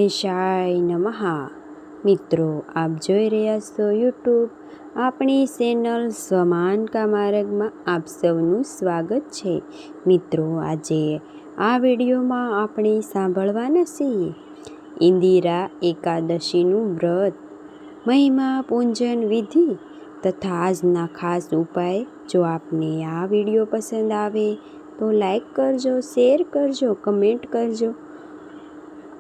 ગણેશાય નમઃ. મિત્રો, આપ જોઈ રહ્યા છો યુટ્યુબ આપણી ચેનલ સ્વમાનકા માર્ગમાં આપ સૌનું સ્વાગત છે. મિત્રો, આજે આ વિડીયોમાં આપણે સાંભળવાના છીએ ઇન્દિરા એકાદશીનું વ્રત, મહિમા, પૂજન વિધિ તથા આજના ખાસ ઉપાય. જો આપને આ વિડીયો પસંદ આવે તો લાઈક કરજો, શેર કરજો, કમેન્ટ કરજો.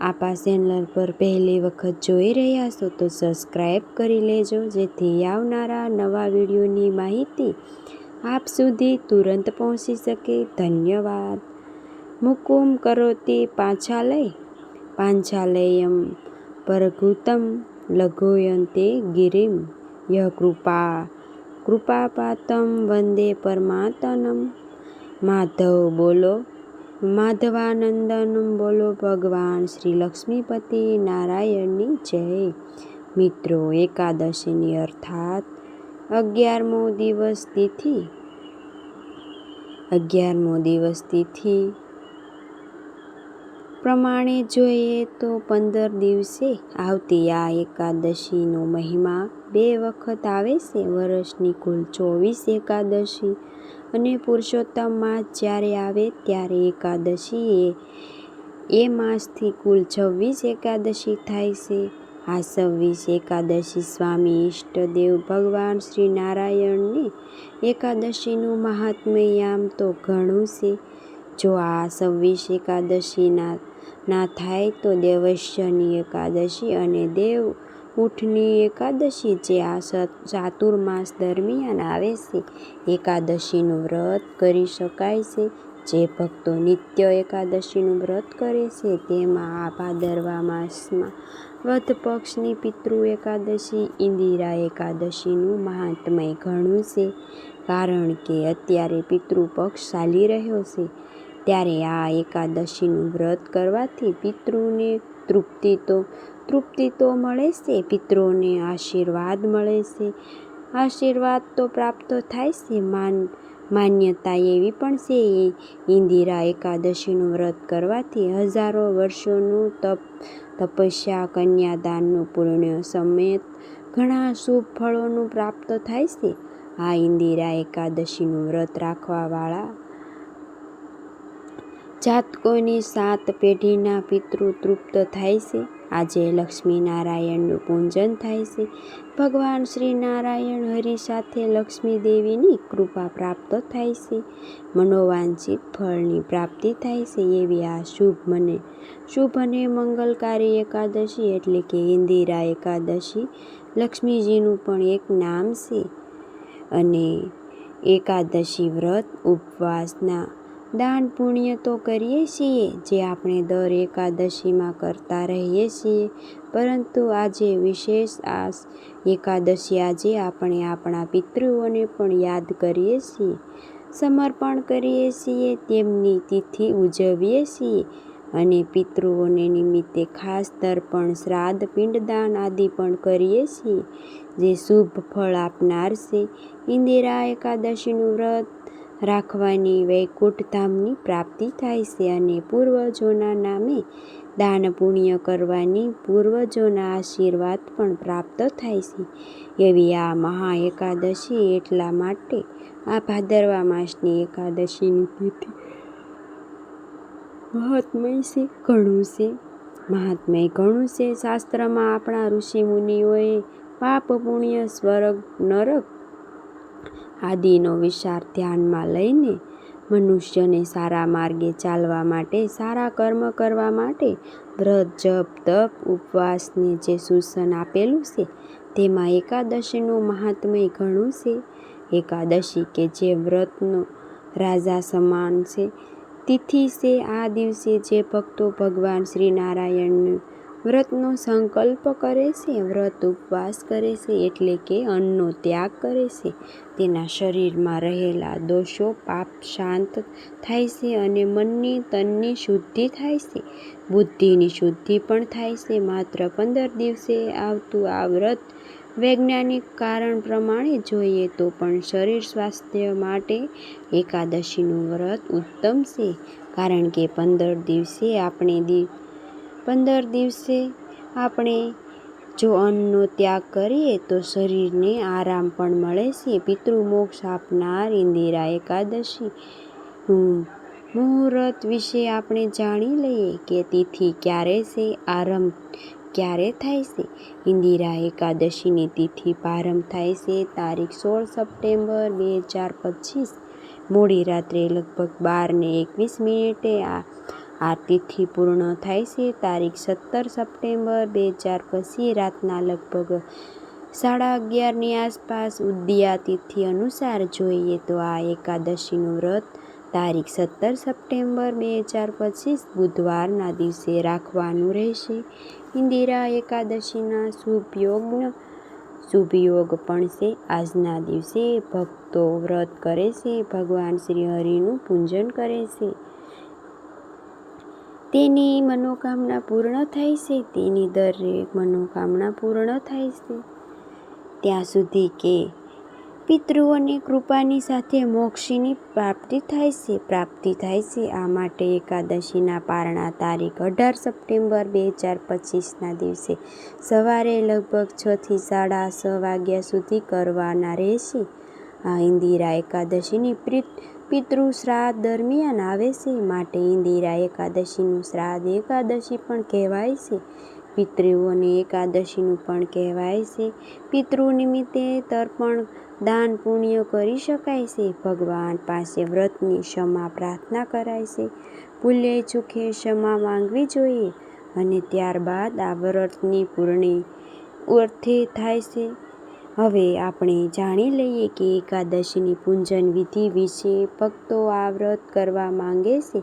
આપ આ ચેનલ પર પહેલી વખત જોઈ રહ્યા છો તો સબસ્ક્રાઈબ કરી લેજો, જેથી આવનારા નવા વિડીયોની માહિતી આપ સુધી તુરંત પહોંચી શકે. ધન્યવાદ. મુકુમ કરોતિ પાંચાલયમ પરઘુતમ લઘોયંતે ગિરિમ યહ કૃપાપાતમ વંદે પરમાત્મનમ. માધવ બોલો, માધવાનંદનમ બોલો, ભગવાન શ્રી લક્ષ્મીપતિ નારાયણની જય. મિત્રો, એકાદશીની અર્થાત 11મો દિવસ તિથિ પ્રમાણે જોઈએ તો 15 દિવસે આવતી આ એકાદશીનો મહિમા 2 વખત આવે છે. વર્ષની કુલ 24 એકાદશી અને પુરુષોત્તમ માસ જ્યારે આવે ત્યારે એકાદશી એ માસથી કુલ 26 એકાદશી થાય છે. આ 26 એકાદશી સ્વામી ઈષ્ટદેવ ભગવાન શ્રી નારાયણને એકાદશીનું મહાત્મ્ય આમ તો ઘણું છે. જો આ 26 એકાદશી ના થાય તો દેવસ્યની એકાદશી અને દેવ ઉઠની એકાદશી જે આ ચાતુર્માસ દરમિયાન આવે છે એકાદશીનું વ્રત કરી શકાય છે. જે ભક્તો નિત્ય એકાદશીનું વ્રત કરે છે તેમાં આ ભાદરવા માસમાં વદ પક્ષની પિતૃ એકાદશી ઇન્દિરા એકાદશીનું મહાત્મ્ય ઘણું છે. કારણ કે અત્યારે પિતૃપક્ષ ચાલી રહ્યો છે, ત્યારે આ એકાદશીનું વ્રત કરવાથી પિતૃને તૃપ્તિ તો મળે છે, પિતૃઓને આશીર્વાદ મળે છે. આશીર્વાદ તો પ્રાપ્ત થાય છે, માન્યતા એવી પણ છે ઇન્દિરા એકાદશીનું વ્રત કરવાથી હજારો વર્ષોનું તપસ્યા, કન્યાદાનનું પુણ્ય સમેત ઘણા શુભ ફળોનું પ્રાપ્ત થાય છે. આ ઇન્દિરા એકાદશીનું વ્રત રાખવાવાળા જાતકોની 7 પેઢીના પિતૃ તૃપ્ત થાય છે. આજે લક્ષ્મી નારાયણનું પૂજન થાય છે. ભગવાન શ્રી નારાયણ હરિ સાથે લક્ષ્મી દેવીની કૃપા પ્રાપ્ત થાય છે. મનોવાંછિત ફળની પ્રાપ્તિ થાય છે. એવી આ શુભ અને મંગલકારી એકાદશી એટલે કે ઇન્દિરા એકાદશી લક્ષ્મીજીનું પણ એક નામ છે. અને એકાદશી વ્રત, ઉપવાસના દાન પુણ્ય તો કરીએ છીએ, જે આપણે દર એકાદશીમાં કરતા રહીએ છીએ. પરંતુ આજે વિશેષ આ એકાદશી આજે આપણે આપણા પિતૃઓને પણ યાદ કરીએ છીએ, સમર્પણ કરીએ છીએ, તેમની તિથિ ઉજવીએ છીએ અને પિતૃઓને નિમિત્તે ખાસ તર્પણ, શ્રાદ્ધ, પિંડદાન આદિ પણ કરીએ છીએ, જે શુભ ફળ આપનાર છે. ઇન્દિરા એકાદશીનું વ્રત રાખવાની વૈકુંઠ ધામની પ્રાપ્તિ થાય છે અને પૂર્વજોના નામે દાન પુણ્ય કરવાની પૂર્વજોના આશીર્વાદ પણ પ્રાપ્ત થાય છે. એવી આ મહા એકાદશી એટલા માટે આ ભાદરવા માસની એકાદશીની તિથિ મહાત્મ્ય ઘણું છે. શાસ્ત્રમાં આપણા ઋષિ મુનિઓએ પાપ પુણ્ય, સ્વર્ગ નરક આદિનો વિચાર ધ્યાનમાં લઈને મનુષ્યને સારા માર્ગે ચાલવા માટે, સારા કર્મ કરવા માટે વ્રત, જપ, તપ, ઉપવાસને જે સૂચન આપેલું છે તેમાં એકાદશીનું મહાત્મ્ય ઘણું છે. એકાદશી કે જે વ્રતનો રાજા સમાન છે તિથિ છે. આ દિવસે જે ભક્તો ભગવાન શ્રી નારાયણના વ્રતનો સંકલ્પ કરે છે, વ્રત ઉપવાસ કરે છે એટલે કે અન્નનો ત્યાગ કરે છે, તેના શરીરમાં રહેલા દોષો, પાપ શાંત થાય છે અને મનની, તનની શુદ્ધિ થાય છે, બુદ્ધિની શુદ્ધિ પણ થાય છે. માત્ર 15 દિવસે આવતું આ વ્રત વૈજ્ઞાનિક કારણ પ્રમાણે જોઈએ તો પણ શરીર સ્વાસ્થ્ય માટે એકાદશીનું વ્રત ઉત્તમ છે. કારણ કે 15 દિવસે આપણે 15 દિવસે આપણે જો અન્નનો ત્યાગ કરીએ તો શરીરને આરામ પણ મળે છે. પિતૃમોક્ષ આપનાર ઇન્દિરા એકાદશીનું મુહૂર્ત વિશે આપણે જાણી લઈએ કે તિથિ ક્યારે છે, આરંભ ક્યારે થાય છે. ઇન્દિરા એકાદશીની તિથિ પ્રારંભ થાય છે તારીખ 16 સપ્ટેમ્બર 2025 મોડી રાત્રે લગભગ 12:21 આ તિથિ પૂર્ણ થાય છે તારીખ 17 સપ્ટેમ્બર 2025 રાતના લગભગ 11:30 આસપાસ. ઉદયા તિથિ અનુસાર જોઈએ તો આ એકાદશીનું વ્રત તારીખ 17 સપ્ટેમ્બર 2025 બુધવારના દિવસે રાખવાનું રહેશે. ઇન્દિરા એકાદશીના શુભ યોગ પણ છે. આજના દિવસે ભક્તો વ્રત કરે છે, ભગવાન શ્રી હરિનું પૂજન કરે છે, તેની મનોકામના પૂર્ણ થાય છે. તેની દરેક મનોકામના પૂર્ણ થાય છે ત્યાં સુધી કે પિતૃઓની કૃપાની સાથે મોક્ષની પ્રાપ્તિ થાય છે. આ માટે એકાદશીના પારણા તારીખ 18 સપ્ટેમ્બર 2025ના દિવસે સવારે લગભગ 6 થી 6:30 વાગ્યા સુધી કરવાના રહેશે. આ ઇન્દિરા એકાદશીની પિતૃ શ્રાદ્ધ દરમિયાન આવે છે, માટે ઇન્દિરા એકાદશીનું શ્રાદ્ધ એકાદશી પણ કહેવાય છે. પિતૃઓની એકાદશીનું પણ કહેવાય છે. પિતૃ નિમિત્તે તર્પણ, દાન, પુણ્ય કરી શકાય છે. ભગવાન પાસે વ્રતની ક્ષમા પ્રાર્થના કરાય છે. ભૂલે ચૂકે ક્ષમા માંગવી જોઈએ અને ત્યારબાદ આ વ્રતની પૂર્તિ થાય છે. હવે આપણે જાણી લઈએ કે એકાદશીની પૂજન વિધિ વિશે. ભક્તો આ વ્રત કરવા માંગે છે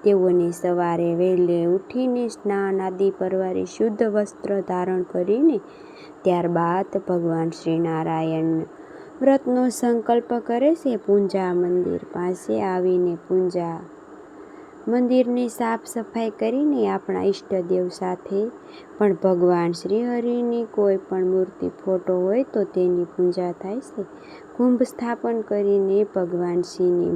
તેઓને સવારે વહેલે ઉઠીને સ્નાન આદિ પરવારી શુદ્ધ વસ્ત્ર ધારણ કરીને ત્યારબાદ ભગવાન શ્રી નારાયણ વ્રતનો સંકલ્પ કરે છે. પૂજા મંદિર પાસે આવીને મંદિરની સાફ સફાઈ કરીને આપણા ઈષ્ટદેવ સાથે પણ ભગવાન શ્રી હરિની કોઈ પણ મૂર્તિ, ફોટો હોય તો તેની પૂજા થાય છે. કુંભ સ્થાપન કરીને ભગવાન શિવની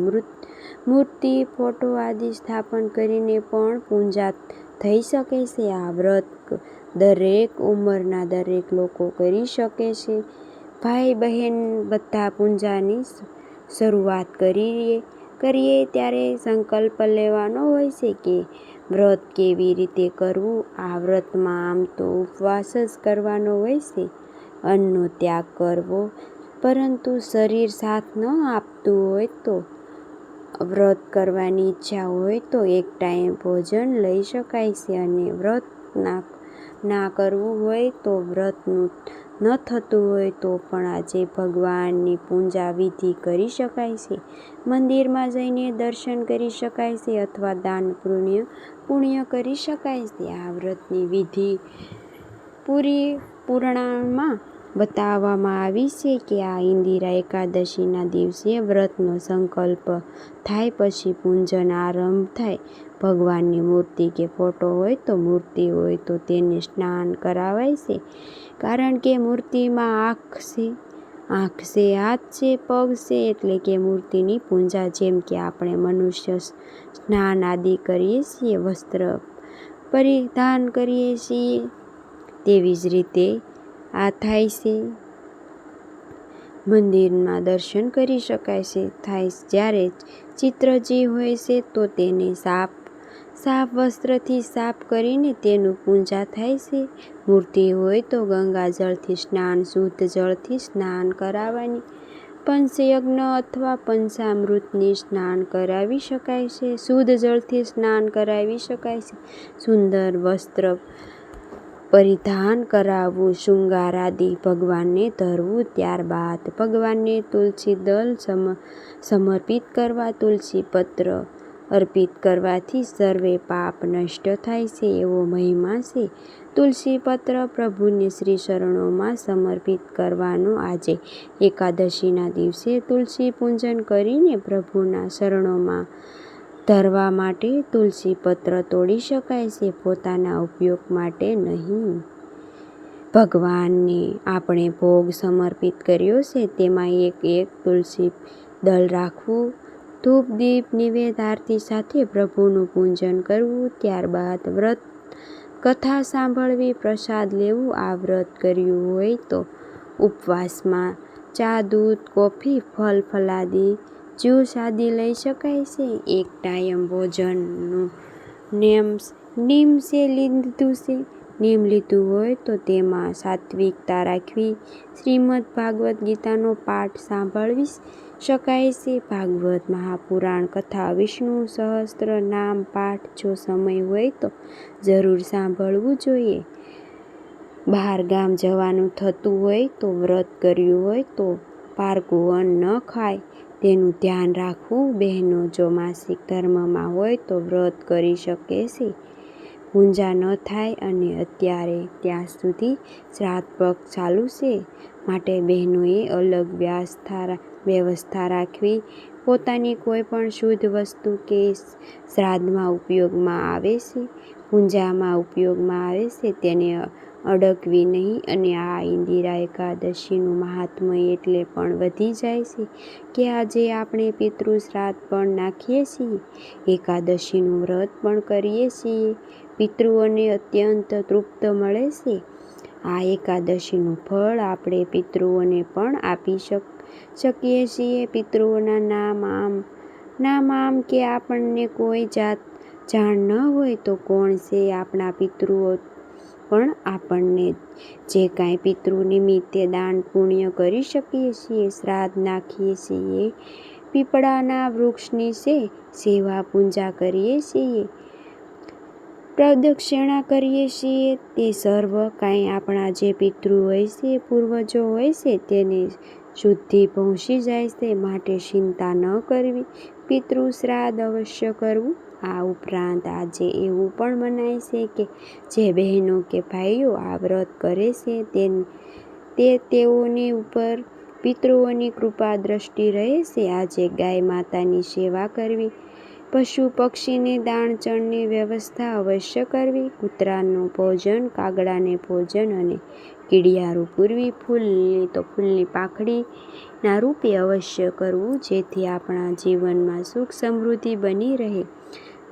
મૂર્તિ, ફોટો આદિ સ્થાપન કરીને પણ પૂજા થઈ શકે છે. આ વ્રત દરેક ઉંમરના દરેક લોકો કરી શકે છે. ભાઈ બહેન બધા પૂજાની શરૂઆત કરીએ ત્યારે સંકલ્પ લેવાનો હોય છે કે વ્રત કેવી રીતે કરવું. આ વ્રતમાં આમ તો ઉપવાસ જ કરવાનો હોય છે, અન્નનો ત્યાગ કરવો, પરંતુ શરીર સાથ ન આપતું હોય તો વ્રત કરવાની ઈચ્છા હોય તો એક ટાઈમ ભોજન લઈ શકાય છે અને વ્રત ના કરવું હોય તો વ્રતનું ન થતું હોય તો પણ આજે ભગવાનની પૂજા વિધિ કરી શકાય છે. મંદિરમાં જઈને દર્શન કરી શકાય છે અથવા દાન પુણ્ય કરી શકાય છે. આ વ્રતની વિધિ પુરાણમાં બતાવવામાં આવી છે કે આ ઇન્દિરા એકાદશીના દિવસે વ્રતનો સંકલ્પ થાય પછી પૂજન આરંભ થાય. ભગવાનની મૂર્તિ કે ફોટો હોય તો મૂર્તિ હોય તો તેને સ્નાન કરાવાય છે, કારણ કે મૂર્તિમાં આંખ છે, હાથ છે, પગ છે, એટલે કે મૂર્તિની પૂજા જેમ કે આપણે મનુષ્ય સ્નાન આદિ કરીએ છીએ, વસ્ત્ર પરિધાન કરીએ છીએ, તેવી જ રીતે આ થાય છે. મંદિરમાં દર્શન કરી શકાય છે. જ્યારે ચિત્રજી હોય છે તો તેને સાફ વસ્ત્રથી સાફ કરીને તેનું પૂજા થાય છે. મૂર્તિ હોય તો ગંગાજળથી સ્નાન, શુદ્ધ જળથી સ્નાન કરાવવાની, પંચયજ્ઞ અથવા પંચામૃતથી સ્નાન કરાવી શકાય છે. શુદ્ધ જળથી સ્નાન કરાવી શકાય છે. સુંદર વસ્ત્ર પરિધાન કરાવવું, શૃંગાર આદિ ભગવાનને ધરવું, ત્યારબાદ ભગવાનને તુલસી દળ સમર્પિત કરવા. તુલસી પત્ર અર્પિત કરવાથી સર્વે પાપ નષ્ટ થાય છે એવો મહિમા છે. તુલસી પત્ર પ્રભુને શ્રી ચરણોમાં સમર્પિત કરવાનો. આજે એકાદશીના દિવસે તુલસી પૂજન કરીને પ્રભુના ચરણોમાં ધરવા માટે તુલસી પત્ર તોડી શકાય છે, પોતાના ઉપયોગ માટે નહીં. ભગવાનને આપણે ભોગ સમર્પિત કર્યો છે તેમાં એક તુલસી દળ રાખવું, ધૂપ, દીપ, નૈવેદ્ય, આરતી સાથે પ્રભુનું પૂજન કરવું. ત્યારબાદ વ્રત કથા સાંભળવી, પ્રસાદ લેવું. આ વ્રત કર્યું હોય તો ઉપવાસમાં ચા, દૂધ, કોફી, ફળ, ફલાદી, જ્યુસ આદિ લઈ શકાય છે. એક ટાઈમ ભોજનનું નિયમ સે લીધું છે. નિયમ લીધું હોય તો તેમાં સાત્વિકતા રાખવી. શ્રીમદ ભાગવત ગીતાનો પાઠ સાંભળવી શકાય છે. ભાગવત મહાપુરાણ કથા, વિષ્ણુ સહસ્ત્ર નામ પાઠ જો સમય હોય તો જરૂર સાંભળવું જોઈએ. બહાર ગામ જવાનું થતું હોય તો વ્રત કર્યું હોય તો પારકું અન્ન ન ખાય તેનું ધ્યાન રાખવું. બહેનો જો માસિક ધર્મમાં હોય તો વ્રત કરી શકે છે. પૂંજા ન થાય અને અત્યારે ત્યાં સુધી શ્રાદ્ધ પક્ષ ચાલુ છે માટે બહેનોએ અલગ વ્યવસ્થા રાખવી. પોતાની કોઈ પણ શુદ્ધ વસ્તુ કે શ્રાદ્ધમાં ઉપયોગમાં આવે છે, પૂંજામાં ઉપયોગમાં આવે છે તેને અડકવી નહીં. અને આ ઇન્દિરા એકાદશીનું મહાત્મ્ય એટલે પણ વધી જાય છે કે આજે આપણે પિતૃ શ્રાદ્ધ પણ નાખીએ છીએ, એકાદશીનું વ્રત પણ કરીએ છીએ. પિતૃઓને અત્યંત તૃપ્ત મળે છે. આ એકાદશીનું ફળ આપણે પિતૃઓને પણ આપી શકીએ છીએ. પિતૃઓના નામ આમ કે આપણને કોઈ જાણ ન હોય તો કોણ છે આપણા પિતૃઓ પણ આપણને જે કાંઈ પિતૃ નિમિત્તે દાન પુણ્ય કરી શકીએ છીએ. શ્રાદ્ધ નાખીએ છીએ, પીપળાના વૃક્ષની સેવા પૂજા કરીએ છીએ, પ્રદક્ષિણા કરીએ છીએ. તે સર્વ કાંઈ આપણા જે પિતૃ હોય છે, પૂર્વજો હોય છે તેને શુદ્ધિ પહોંચી જાય છે. માટે ચિંતા ન કરવી, પિતૃ શ્રાદ્ધ અવશ્ય કરવું. આ ઉપરાંત આજે એવું પણ મનાય છે કે જે બહેનો કે ભાઈઓ આ વ્રત કરે છે તેઓની ઉપર પિતૃઓની કૃપા દ્રષ્ટિ રહે છે. આજે ગાય માતાની સેવા કરવી, પશુ પક્ષીને દાણ ચણની વ્યવસ્થા અવશ્ય કરવી, કૂતરાનું ભોજન, કાગડાને ભોજન અને કીડિયારું પૂરવી, ફૂલની પાંખડીના રૂપે અવશ્ય કરવું જેથી આપણા જીવનમાં સુખ સમૃદ્ધિ બની રહે.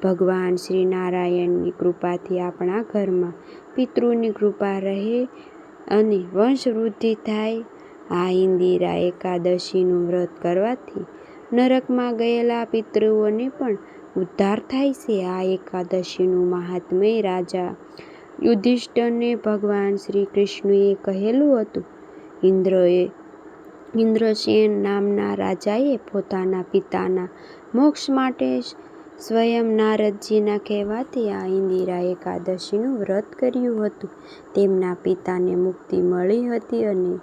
ભગવાન શ્રી નારાયણની કૃપાથી આપણા ઘરમાં પિતૃની કૃપા રહે અને વંશવૃદ્ધિ થાય. આ ઇન્દિરા એકાદશીનું વ્રત કરવાથી નરકમાં ગયેલા પિતૃઓને પણ ઉદ્ધાર થાય છે. આ એકાદશીનું મહાત્મ્ય રાજા યુધિષ્ઠિરને ભગવાન શ્રી કૃષ્ણએ કહેલું હતું. ઇન્દ્રસેન નામના રાજાએ પોતાના પિતાના મોક્ષ માટે સ્વયં નારદજીના કહેવાથી આ ઇન્દિરા એકાદશીનું વ્રત કર્યું હતું. તેમના પિતાને મુક્તિ મળી હતી અને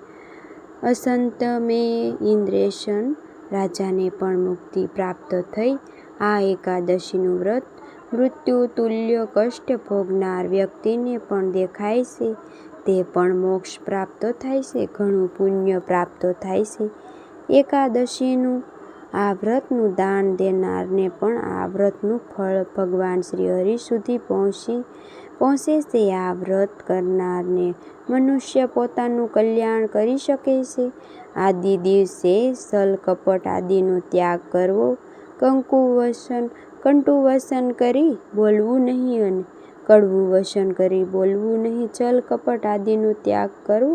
અસંતમેય ઇન્દ્રસેન રાજાને પણ મુક્તિ પ્રાપ્ત થઈ. આ એકાદશીનું વ્રત મૃત્યુ તુલ્ય કષ્ટ ભોગનાર વ્યક્તિને પણ દેખાય છે તે પણ મોક્ષ પ્રાપ્ત થાય છે, ઘણું પુણ્ય પ્રાપ્ત થાય છે. એકાદશીનું આ વ્રતનું દાન દેનારને પણ આ વ્રતનું ફળ ભગવાન શ્રી હરિ સુધી પહોંચે છે. આ વ્રત કરનારને મનુષ્ય પોતાનું કલ્યાણ કરી શકે છે. આદિ દિવસે છલ કપટ આદિનો ત્યાગ કરવો, કંટુ વસન કરી બોલવું નહીં અને કડવું વસન કરી બોલવું નહીં. છલ કપટ આદિનો ત્યાગ કરવો,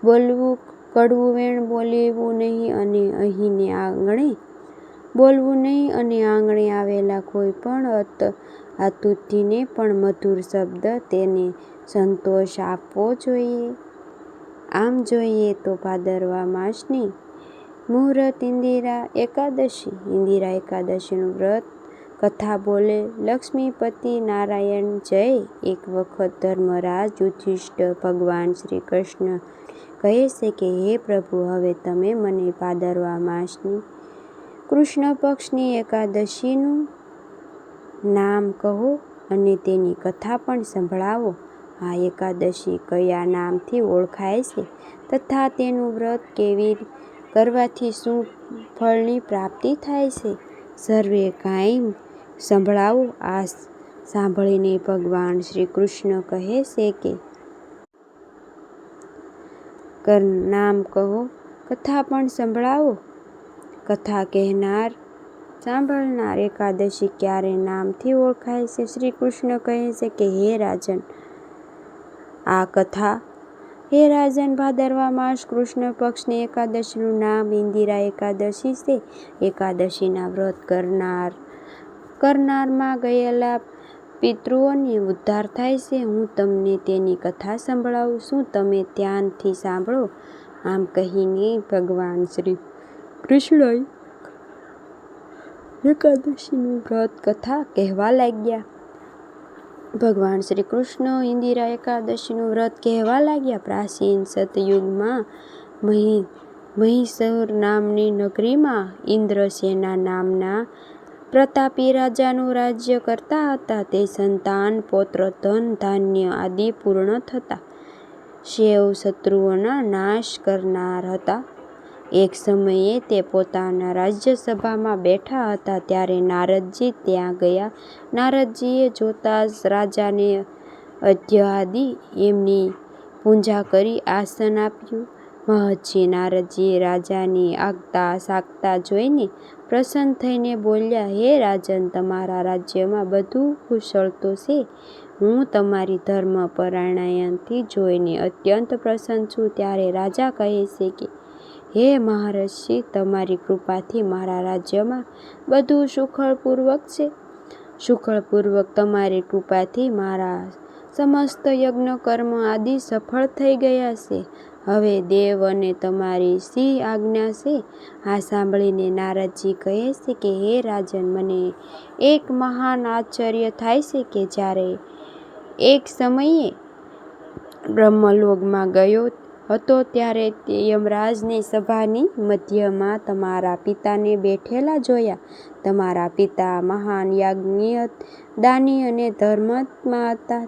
બોલવું કડવું વેણ બોલવું નહીં અને અહીંને આંગણે બોલવું નહીં અને આંગણે આવેલા કોઈ પણ અતિથિને પણ મધુર શબ્દ તેને સંતોષ આપવો જોઈએ. આમ જોઈએ તો ભાદરવા માસની મુહૂર્ત ઇન્દિરા એકાદશીનું વ્રત કથા બોલે લક્ષ્મીપતિ નારાયણ જય. એક વખત ધર્મરાજ યુધિષ્ઠિર ભગવાન શ્રી કૃષ્ણ કહે છે કે હે પ્રભુ, હવે તમે મને ભાદરવા માસની કૃષ્ણ પક્ષની એકાદશીનું નામ કહો અને તેની કથા પણ સંભળાવો. આ એકાદશી કયા નામથી ઓળખાય છે તથા તેનું વ્રત કેવી કરવાથી શું ફળની પ્રાપ્તિ થાય છે, સર્વે કાંઈ સંભળાવો. આ સાંભળીને ભગવાન શ્રી કૃષ્ણ કહે છે કે નામ કહો, કથા પણ સંભળાવો. કથા કહેનાર સાંભળનાર એકાદશી ક્યારે નામથી ઓળખાય છે? શ્રી કૃષ્ણ કહે છે કે હે રાજન, આ કથા હે રાજન, ભાદરવા માસ કૃષ્ણ પક્ષની એકાદશીનું નામ ઇન્દિરા એકાદશી છે. એકાદશીના વ્રત કરનારમાં ગયેલા પિતૃઓને ઉદ્ધાર થાય છે. હું તમને તેની કથા સંભળાવું છું, તમે ધ્યાનથી સાંભળો. આમ કહીને ભગવાન શ્રી કૃષ્ણએ એકાદશીનું વ્રત કથા કહેવા લાગ્યા. ભગવાન શ્રી કૃષ્ણ ઇન્દિરા એકાદશીનું વ્રત કહેવા લાગ્યા. પ્રાચીન સતયુગમાં મહિષર નામની નગરીમાં ઇન્દ્રસેના નામના પ્રતાપી રાજાનું રાજ્ય કરતા હતા. તે સંતાન, પૌત્ર, ધન, ધાન્ય આદિ પૂર્ણ થતા સૌ શત્રુઓના નાશ કરનાર હતા. એક સમયે તે પોતાના રાજ્યસભામાં બેઠા હતા, ત્યારે નારદજી ત્યાં ગયા. નારદજીએ જોતા જ રાજાને અર્ઘ્ય આદિ એમની પૂજા કરી આસન આપ્યું. મહર્ષિ નારદજીએ રાજાની આગતા સાગતા જોઈને પ્રસન્ન થઈને બોલ્યા, હે રાજન, તમારા રાજ્યમાં બધું કુશળ તો છે. હું તમારી ધર્મ પરાયણતાથી જોઈને અત્યંત પ્રસન્ન છું. ત્યારે રાજા કહે છે કે હે મહર્ષિ, તમારી કૃપાથી મારા રાજ્યમાં બધું સુખપૂર્વક છે. સુખપૂર્વક તમારી કૃપાથી મારા સમસ્ત યજ્ઞ કર્મ આદિ સફળ થઈ ગયા છે. હવે દેવ અને તમારી શી આજ્ઞા છે? આ સાંભળીને નારદજી કહે છે કે હે રાજન, મને એક મહાન આશ્ચર્ય થાય છે કે જ્યારે એક સમયે બ્રહ્મલોકમાં ગયો હતો, ત્યારે યમરાજની સભાની મધ્યમાં તમારા પિતાને બેઠેલા જોયા. તમારા પિતા મહાન યાજ્ઞિક, દાની અને ધર્માત્મા હતા.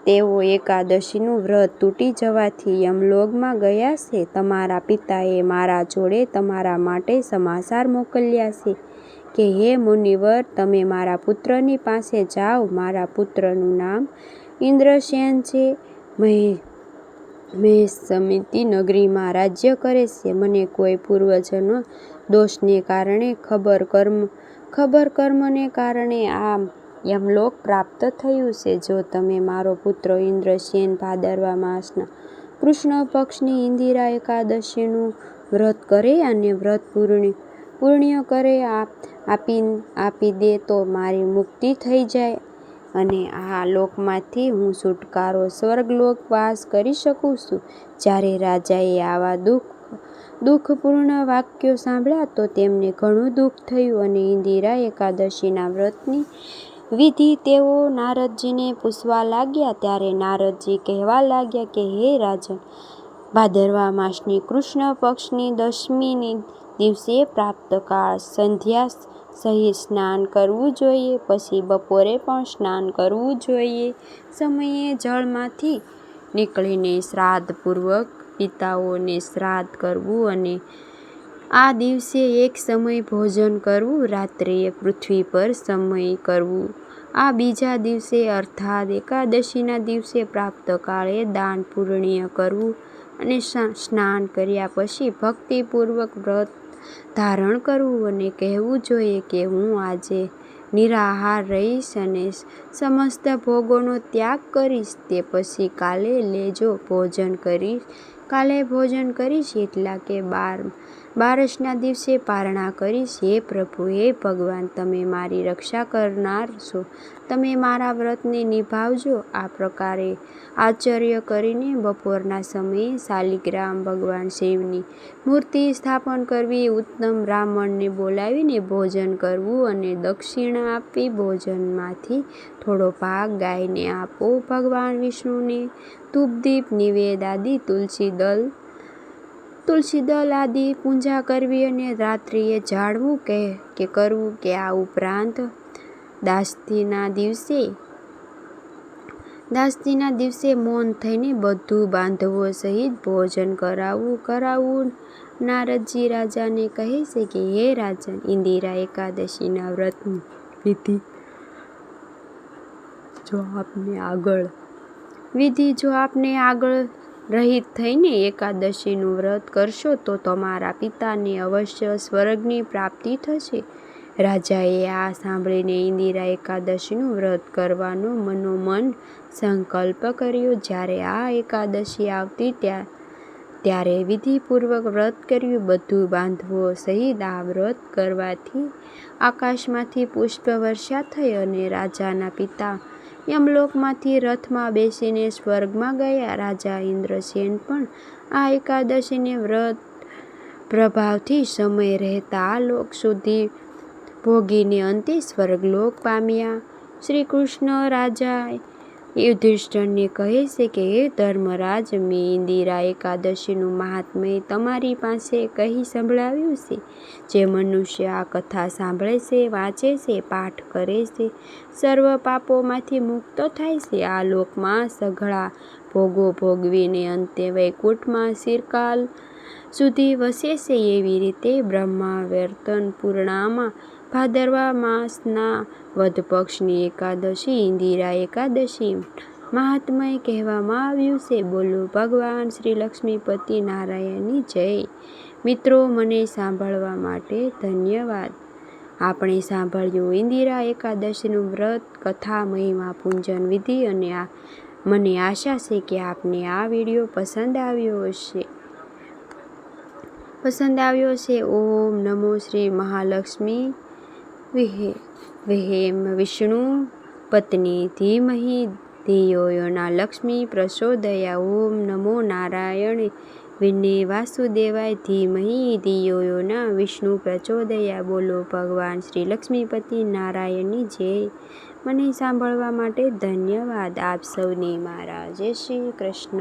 તેઓ એકાદશીનું વ્રત તૂટી જવાથી યમલોકમાં ગયા છે. તમારા પિતાએ મારા જોડે તમારા માટે સમાચાર મોકલ્યા છે કે હે મુનિવર, તમે મારા પુત્રની પાસે જાઓ. મારા પુત્રનું નામ ઇન્દ્રસેન છે. મહેશમિતિ નગરીમાં રાજ્ય કરે છે. મને કોઈ પૂર્વજન્મ દોષને કારણે ખબર કર્મને કારણે આ યમલોક પ્રાપ્ત થયું છે. જો તમે મારો પુત્ર ઇન્દ્રસેન ભાદરવા માસના કૃષ્ણ પક્ષની ઇન્દિરા એકાદશીનું વ્રત કરે અને વ્રત પૂર્ણ કરે આપી દે તો મારી મુક્તિ થઈ જાય અને આ લોકમાંથી હું છુટકારો સ્વર્ગલોક વાસ કરી શકું છું. જ્યારે રાજાએ આવા દુઃખપૂર્ણ વાક્યો સાંભળ્યા તો તેમને ઘણું દુઃખ થયું અને ઇન્દિરા એકાદશીના વ્રતની વિધિ તેઓ નારદજીને પૂછવા લાગ્યા. ત્યારે નારદજી કહેવા લાગ્યા કે હે રાજન, ભાદરવા માસની કૃષ્ણ પક્ષની દશમીને દિવસે પ્રાતઃકાળ સંધ્યા સહિત સ્નાન કરવું જોઈએ. પછી બપોરે પણ સ્નાન કરવું જોઈએ. સમયે જળમાંથી નીકળીને શ્રાદ્ધપૂર્વક પિતાઓને શ્રાદ્ધ કરવું અને આ દિવસે એક સમય ભોજન કરવું. રાત્રે પૃથ્વી પર સમય કરવું. આ બીજા દિવસે અર્થાત એકાદશીના દિવસે પ્રાતઃકાળે દાન પુણ્ય કરવું અને સ્નાન કર્યા પછી ભક્તિપૂર્વક વ્રત ધારણ કરવું અને કહેવું જોઈએ કે હું આજે નિરાહાર રહીશ અને સમસ્ત ભોગોનો ત્યાગ કરીશ. તે પછી કાલે ભોજન કરીશ એટલા કે બારસના દિવસે પારણા કરીશ. હે પ્રભુ, હે ભગવાન, તમે મારી રક્ષા કરનાર છો. તમે મારા વ્રતને નિભાવજો. આ પ્રકારે આચર્ય કરીને બપોરના સમયે શાલિગ્રામ ભગવાન શિવની મૂર્તિ સ્થાપન કરવી, ઉત્તમ બ્રાહ્મણને બોલાવીને ભોજન કરવું અને દક્ષિણા આપવી. ભોજનમાંથી થોડો ભાગ ગાયને આપવો. ભગવાન વિષ્ણુને ધૂપ દીપ નિવેદ આદિ તુલસી દલ આદિ પૂજા કરવી અને રાત્રિએ જાળવું કરવું કે આ ઉપરાંત દાસ્તીના દિવસે મૌન થઈને બધું બાંધવો સહિત ભોજન કરાવવું. નારદજી રાજાને કહે છે કે હે રાજન, ઇન્દિરા એકાદશીના વ્રતની વિધિ જો આપને આગળ રહિત થઈને એકાદશીનું વ્રત કરશો તો તમારા પિતાને અવશ્ય સ્વર્ગની પ્રાપ્તિ થશે. રાજાએ આ સાંભળીને ઇન્દિરા એકાદશીનું વ્રત કરવાનો મનોમન સંકલ્પ કર્યો. જ્યારે આ એકાદશી આવતી ત્યારે વિધિપૂર્વક વ્રત કર્યું. બધું બાંધવો સહિત આ વ્રત કરવાથી આકાશમાંથી પુષ્પવર્ષા થઈ અને રાજાના પિતા યમલોકમાંથી રથમાં બેસીને સ્વર્ગમાં ગયા. રાજા ઇન્દ્રસેન પણ આ એકાદશીને વ્રત પ્રભાવથી સમય રહેતા આ લોક સુધી ભોગીને અંતે સ્વર્ગલોક પામ્યા. શ્રી કૃષ્ણ રાજા યુધિષ્ઠિરને કહે છે કે હે ધર્મરાજ, મેં ઇન્દિરા એકાદશીનું મહાત્મ્ય તમારી પાસે કહી સંભળાવ્યું છે. જે મનુષ્ય આ કથા સાંભળે છે, વાંચે છે, પાઠ કરે છે, સર્વ પાપોમાંથી મુક્ત થાય છે. આ લોકમાં સઘળા ભોગો ભોગવીને અંતે વૈકુંઠમાં ચિરકાલ સુધી વસે છે. એવી રીતે બ્રહ્માવર્તન પૂર્ણિમામાં ભાદરવા માસના વદ પક્ષની એકાદશી ઇન્દિરા એકાદશી મહાત્મય કહેવામાં આવ્યું છે. બોલો ભગવાન શ્રી લક્ષ્મીપતિ નારાયણની જય. મિત્રો, મને સાંભળવા માટે ધન્યવાદ. આપણે સાંભળ્યું ઇન્દિરા એકાદશીનું વ્રત, કથા, મહિમા, પૂજન વિધિ અને મને આશા છે કે આપને આ વિડીયો પસંદ આવ્યો હશે. ઓમ નમો શ્રી મહાલક્ષ્મી વહેમ વિષ્ણુ પત્ની ધીમહિ ધિયો યોના લક્ષ્મી પ્રચોદયા. ઓમ નમો નારાયણ વિને વાસુદેવાય ધીમહિ ધિયો યોના વિષ્ણુ પ્રચોદયા. બોલો ભગવાન શ્રી લક્ષ્મીપતિ નારાયણની જય. મને સાંભળવા માટે ધન્યવાદ. આપ સૌને મારા જય શ્રી કૃષ્ણ.